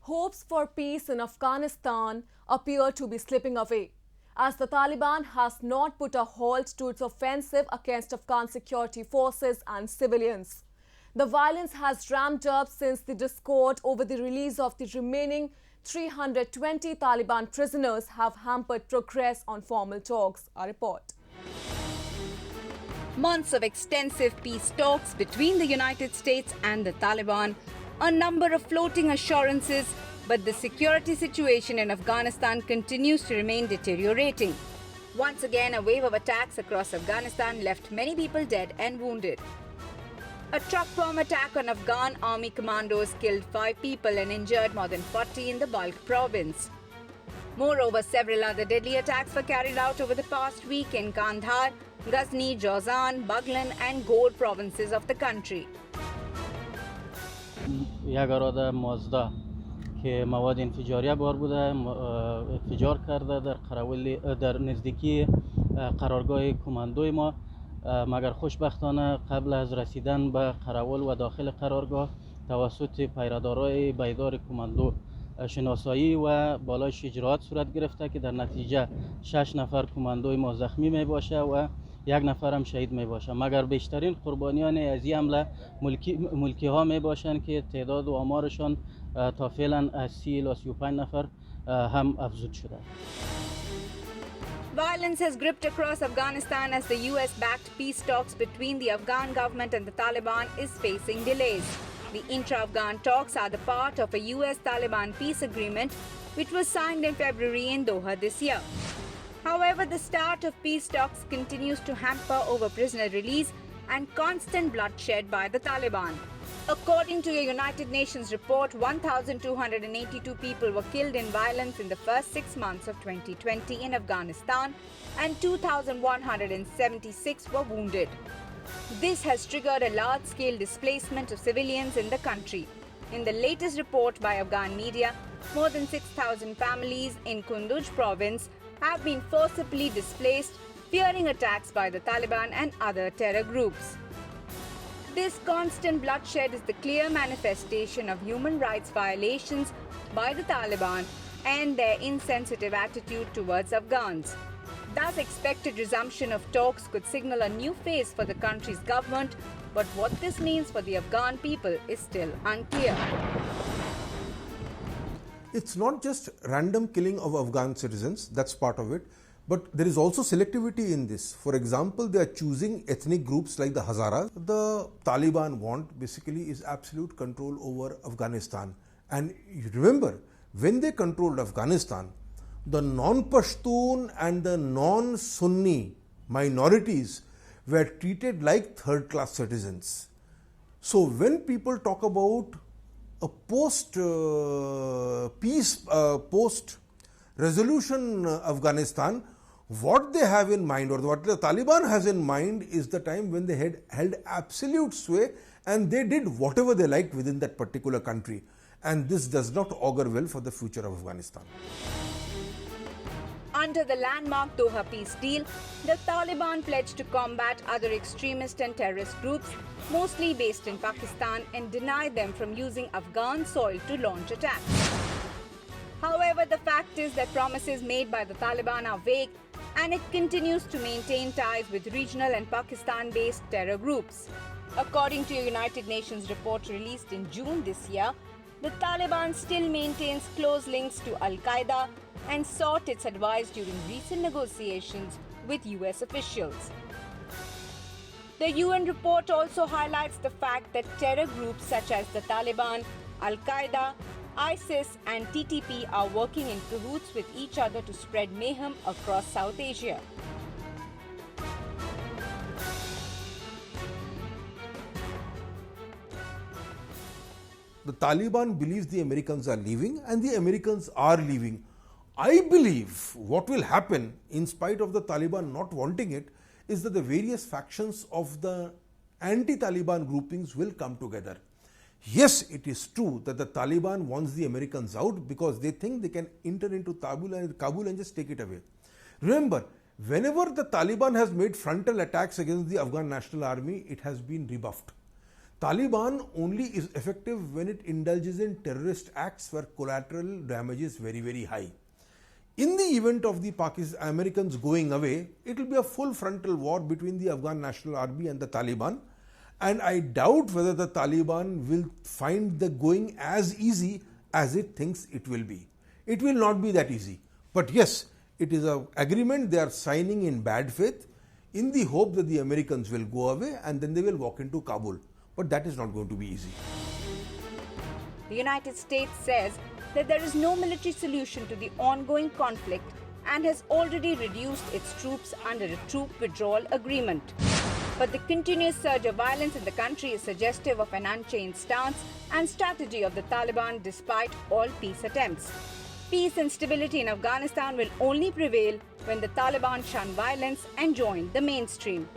hopes for peace in Afghanistan appear to be slipping away, as the Taliban has not put a halt to its offensive against Afghan security forces and civilians. The violence has ramped up since the discord over the release of the remaining 320 Taliban prisoners have hampered progress on formal talks, a report. Months of extensive peace talks between the United States and the Taliban, a number of floating assurances, but the security situation in Afghanistan continues to remain deteriorating. Once again, a wave of attacks across Afghanistan left many people dead and wounded. A truck bomb attack on Afghan army commandos killed 5 people and injured more than 40 in the Balkh province. Moreover, several other deadly attacks were carried out over the past week in Kandahar, Ghazni, Jawzan, Baghlan and Ghor provinces of the country. یک اراده مازدا که مواد انفجاریه بار بوده انفجار کرده در نزدیکی قرارگاه کماندوی ما، مگر خوشبختانه قبل از رسیدن به قراول و داخل قرارگاه توسط پیرادارای بیدار کماندو شناسایی و بالاش اجراعات صورت گرفته که در نتیجه 6 نفر کماندوی ما زخمی می باشه و 1 نفر هم شهید می باشه، مگر بیشترین قربانیان از این حمله ملکی ها می باشند که تعداد و آمارشان تا فعلا از 30 الی 35 نفر هم افزود شده. Violence has gripped across Afghanistan as the US-backed peace talks between the Afghan government and the Taliban is facing delays. The intra-Afghan talks are the part of a US-Taliban peace agreement which was signed in February in Doha this year. However, the start of peace talks continues to hamper over prisoner release and constant bloodshed by the Taliban. According to a United Nations report, 1,282 people were killed in violence in the first 6 months of 2020 in Afghanistan and 2,176 were wounded. This has triggered a large-scale displacement of civilians in the country. In the latest report by Afghan media, more than 6,000 families in Kunduz province have been forcibly displaced, fearing attacks by the Taliban and other terror groups. This constant bloodshed is the clear manifestation of human rights violations by the Taliban and their insensitive attitude towards Afghans. Thus, expected resumption of talks could signal a new phase for the country's government, but what this means for the Afghan people is still unclear. It's not just random killing of Afghan citizens, that's part of it, but there is also selectivity in this. For example, they are choosing ethnic groups like the Hazaras. The Taliban want basically is absolute control over Afghanistan. And you remember, when they controlled Afghanistan, the non-Pashtun and the non-Sunni minorities were treated like third-class citizens. So when people talk about a post-peace, post-resolution Afghanistan, what they have in mind or what the Taliban has in mind is the time when they had held absolute sway and they did whatever they liked within that particular country. And this does not augur well for the future of Afghanistan. Under the landmark Doha peace deal, the Taliban pledged to combat other extremist and terrorist groups, mostly based in Pakistan, and deny them from using Afghan soil to launch attacks. However, the fact is that promises made by the Taliban are vague, and it continues to maintain ties with regional and Pakistan-based terror groups. According to a United Nations report released in June this year, the Taliban still maintains close links to Al-Qaeda and sought its advice during recent negotiations with US officials. The UN report also highlights the fact that terror groups such as the Taliban, Al-Qaeda, ISIS and TTP are working in cahoots with each other to spread mayhem across South Asia. The Taliban believes the Americans are leaving and the Americans are leaving. I believe what will happen, in spite of the Taliban not wanting it, is that the various factions of the anti-Taliban groupings will come together. Yes, it is true that the Taliban wants the Americans out because they think they can enter into Kabul and just take it away. Remember, whenever the Taliban has made frontal attacks against the Afghan National Army, it has been rebuffed. Taliban only is effective when it indulges in terrorist acts where collateral damage is very, very high. In the event of the Americans going away, it will be a full frontal war between the Afghan National Army and the Taliban. And I doubt whether the Taliban will find the going as easy as it thinks it will be. It will not be that easy. But yes, it is an agreement they are signing in bad faith in the hope that the Americans will go away and then they will walk into Kabul. But that is not going to be easy. The United States says that there is no military solution to the ongoing conflict and has already reduced its troops under a troop withdrawal agreement. But the continuous surge of violence in the country is suggestive of an unchanged stance and strategy of the Taliban despite all peace attempts. Peace and stability in Afghanistan will only prevail when the Taliban shun violence and join the mainstream.